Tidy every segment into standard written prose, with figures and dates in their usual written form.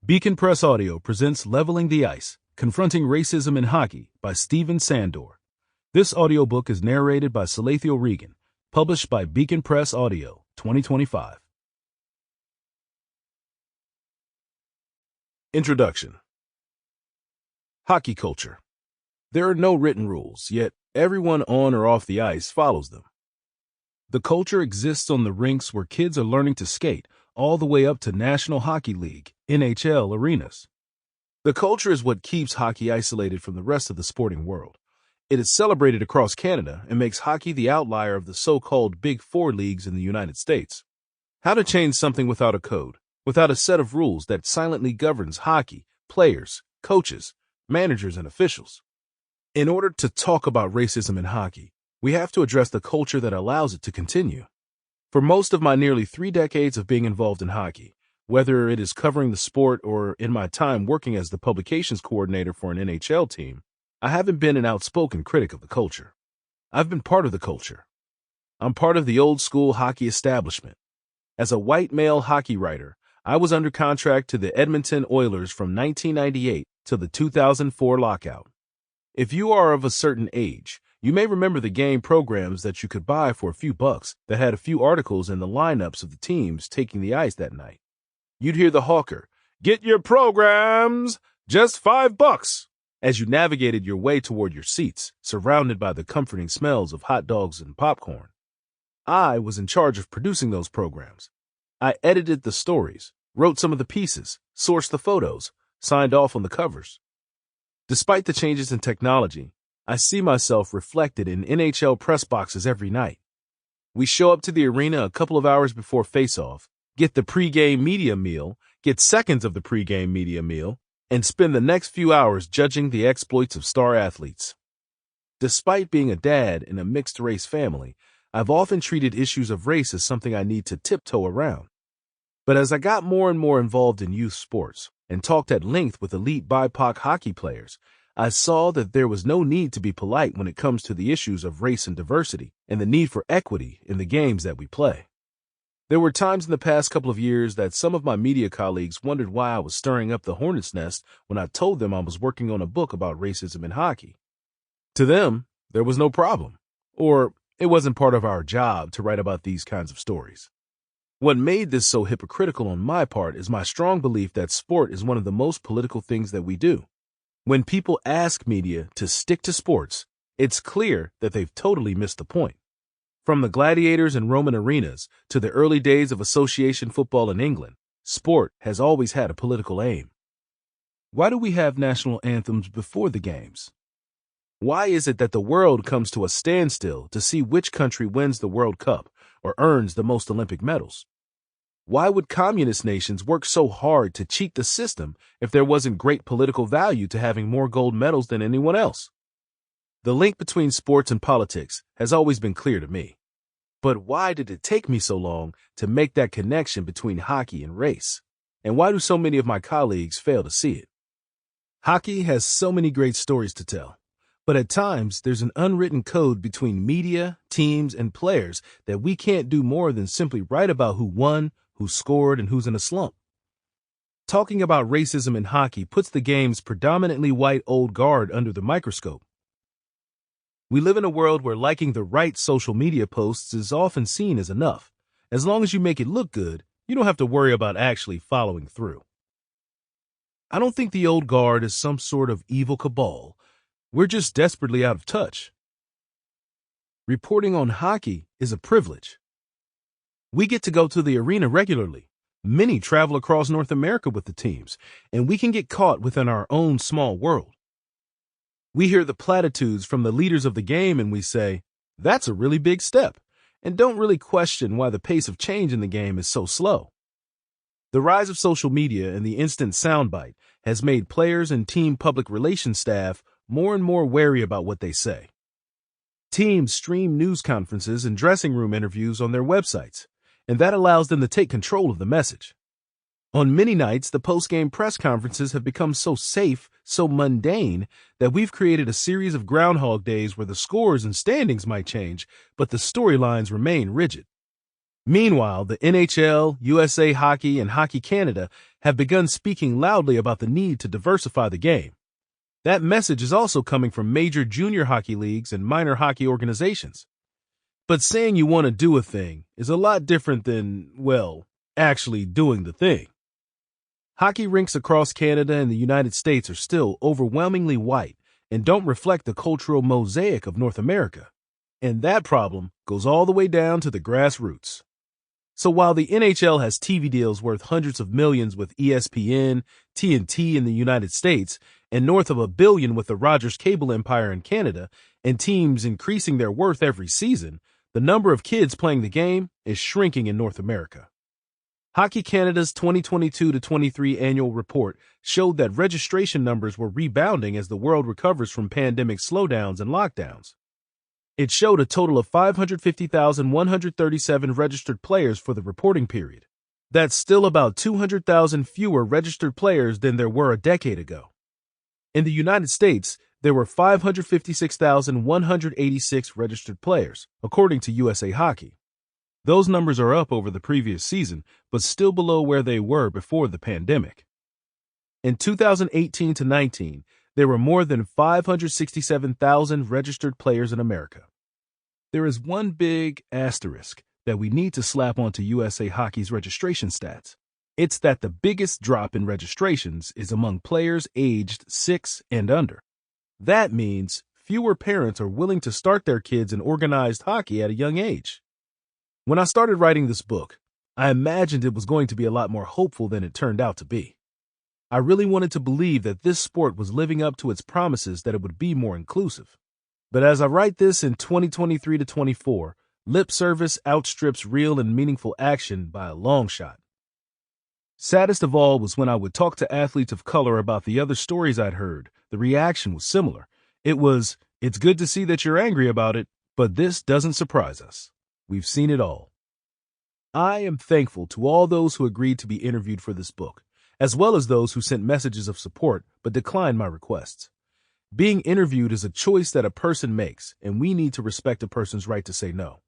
Beacon Press Audio presents Leveling the Ice, Confronting Racism in Hockey by Steven Sandor. This audiobook is narrated by Salathiel Reagan, published by Beacon Press Audio, 2025. Introduction. Hockey culture. There are no written rules, yet everyone on or off the ice follows them. The culture exists on the rinks where kids are learning to skate, all the way up to National Hockey League, NHL arenas. The culture is what keeps hockey isolated from the rest of the sporting world. It is celebrated across Canada and makes hockey the outlier of the so-called Big Four leagues in the United States. How to change something without a code, without a set of rules that silently governs hockey, players, coaches, managers, and officials. In order to talk about racism in hockey, we have to address the culture that allows it to continue. For most of my nearly 3 decades of being involved in hockey, whether it is covering the sport or in my time working as the publications coordinator for an NHL team, I haven't been an outspoken critic of the culture. I've been part of the culture. I'm part of the old-school hockey establishment. As a white male hockey writer, I was under contract to the Edmonton Oilers from 1998 till the 2004 lockout. If you are of a certain age, you may remember the game programs that you could buy for a few bucks that had a few articles in the lineups of the teams taking the ice that night. You'd hear the hawker, "Get your programs, just $5," as you navigated your way toward your seats, surrounded by the comforting smells of hot dogs and popcorn. I was in charge of producing those programs. I edited the stories, wrote some of the pieces, sourced the photos, signed off on the covers. Despite the changes in technology, I see myself reflected in NHL press boxes every night. We show up to the arena a couple of hours before face-off, get the pregame media meal, get seconds of the pregame media meal, and spend the next few hours judging the exploits of star athletes. Despite being a dad in a mixed-race family, I've often treated issues of race as something I need to tiptoe around. But as I got more and more involved in youth sports and talked at length with elite BIPOC hockey players, I saw that there was no need to be polite when it comes to the issues of race and diversity and the need for equity in the games that we play. There were times in the past couple of years that some of my media colleagues wondered why I was stirring up the hornet's nest when I told them I was working on a book about racism in hockey. To them, there was no problem, or it wasn't part of our job to write about these kinds of stories. What made this so hypocritical on my part is my strong belief that sport is one of the most political things that we do. When people ask media to stick to sports, it's clear that they've totally missed the point. From the gladiators and Roman arenas to the early days of association football in England, sport has always had a political aim. Why do we have national anthems before the games? Why is it that the world comes to a standstill to see which country wins the World Cup or earns the most Olympic medals? Why would communist nations work so hard to cheat the system if there wasn't great political value to having more gold medals than anyone else? The link between sports and politics has always been clear to me. But why did it take me so long to make that connection between hockey and race? And why do so many of my colleagues fail to see it? Hockey has so many great stories to tell, but at times there's an unwritten code between media, teams, and players that we can't do more than simply write about who won, who scored, and who's in a slump. Talking about racism in hockey puts the game's predominantly white old guard under the microscope. We live in a world where liking the right social media posts is often seen as enough. As long as you make it look good, you don't have to worry about actually following through. I don't think the old guard is some sort of evil cabal. We're just desperately out of touch. Reporting on hockey is a privilege. We get to go to the arena regularly. Many travel across North America with the teams, and we can get caught within our own small world. We hear the platitudes from the leaders of the game and we say, "That's a really big step," and don't really question why the pace of change in the game is so slow. The rise of social media and the instant soundbite has made players and team public relations staff more and more wary about what they say. Teams stream news conferences and dressing room interviews on their websites, and that allows them to take control of the message. On many nights, the post-game press conferences have become so safe, so mundane, that we've created a series of Groundhog Days where the scores and standings might change, but the storylines remain rigid. Meanwhile, the NHL, USA Hockey, and Hockey Canada have begun speaking loudly about the need to diversify the game. That message is also coming from major junior hockey leagues and minor hockey organizations. But saying you want to do a thing is a lot different than, well, actually doing the thing. Hockey rinks across Canada and the United States are still overwhelmingly white and don't reflect the cultural mosaic of North America. And that problem goes all the way down to the grassroots. So while the NHL has TV deals worth hundreds of millions with ESPN, TNT in the United States, and north of $1 billion with the Rogers cable empire in Canada, and teams increasing their worth every season, the number of kids playing the game is shrinking in North America. Hockey Canada's 2022-23 annual report showed that registration numbers were rebounding as the world recovers from pandemic slowdowns and lockdowns. It showed a total of 550,137 registered players for the reporting period. That's still about 200,000 fewer registered players than there were a decade ago. In the United States, there were 556,186 registered players, according to USA Hockey. Those numbers are up over the previous season, but still below where they were before the pandemic. In 2018-19, there were more than 567,000 registered players in America. There is one big asterisk that we need to slap onto USA Hockey's registration stats. It's that the biggest drop in registrations is among players aged 6 and under. That means fewer parents are willing to start their kids in organized hockey at a young age. When I started writing this book, I imagined it was going to be a lot more hopeful than it turned out to be. I really wanted to believe that this sport was living up to its promises that it would be more inclusive. But as I write this in 2023-24, lip service outstrips real and meaningful action by a long shot. Saddest of all was when I would talk to athletes of color about the other stories I'd heard. The reaction was similar. It was, "It's good to see that you're angry about it, but this doesn't surprise us. We've seen it all." I am thankful to all those who agreed to be interviewed for this book, as well as those who sent messages of support but declined my requests. Being interviewed is a choice that a person makes, and we need to respect a person's right to say no.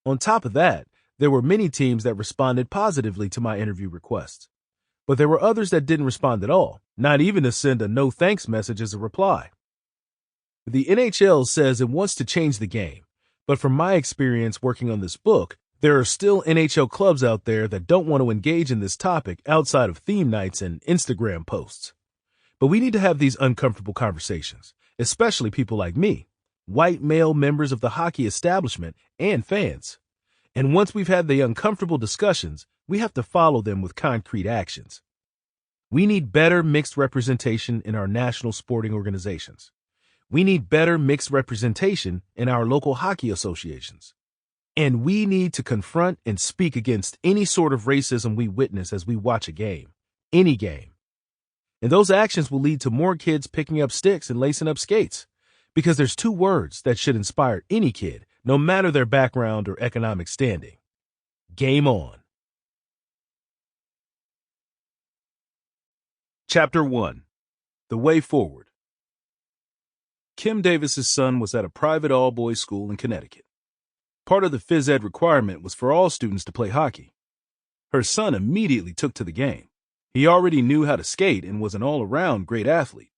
On top of that, there were many teams that responded positively to my interview requests. But there were others that didn't respond at all, not even to send a no thanks message as a reply. The NHL says it wants to change the game, but from my experience working on this book, there are still NHL clubs out there that don't want to engage in this topic outside of theme nights and Instagram posts. But we need to have these uncomfortable conversations, especially people like me, white male members of the hockey establishment and fans. And once we've had the uncomfortable discussions, we have to follow them with concrete actions. We need better mixed representation in our national sporting organizations. We need better mixed representation in our local hockey associations. And we need to confront and speak against any sort of racism we witness as we watch a game, any game. And those actions will lead to more kids picking up sticks and lacing up skates, because there's two words that should inspire any kid, no matter their background or economic standing. Game on. Chapter 1. The Way Forward. Kim Davis's son was at a private all-boys school in Connecticut. Part of the phys ed requirement was for all students to play hockey. Her son immediately took to the game. He already knew how to skate and was an all-around great athlete.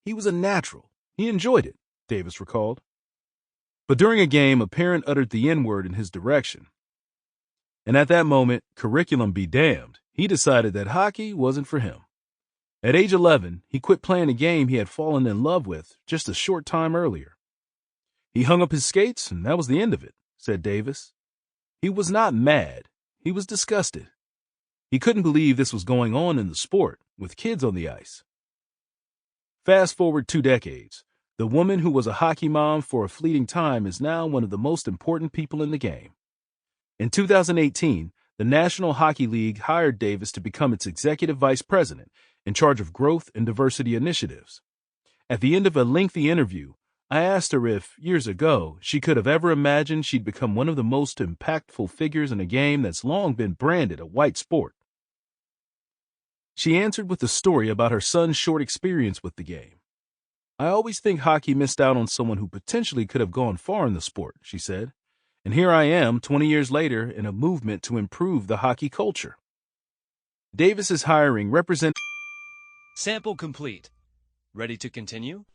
He was a natural. He enjoyed it, Davis recalled. But during a game, a parent uttered the N-word in his direction. And at that moment, curriculum be damned, he decided that hockey wasn't for him. At age 11, he quit playing a game he had fallen in love with just a short time earlier. He hung up his skates, and that was the end of it, said Davis. He was not mad. He was disgusted. He couldn't believe this was going on in the sport, with kids on the ice. Fast forward 2 decades. The woman who was a hockey mom for a fleeting time is now one of the most important people in the game. In 2018, the National Hockey League hired Davis to become its executive vice president in charge of growth and diversity initiatives. At the end of a lengthy interview, I asked her if, years ago, she could have ever imagined she'd become one of the most impactful figures in a game that's long been branded a white sport. She answered with a story about her son's short experience with the game. "I always think hockey missed out on someone who potentially could have gone far in the sport," she said. "And here I am, 20 years later, in a movement to improve the hockey culture." Davis is hiring represent. Sample complete. Ready to continue?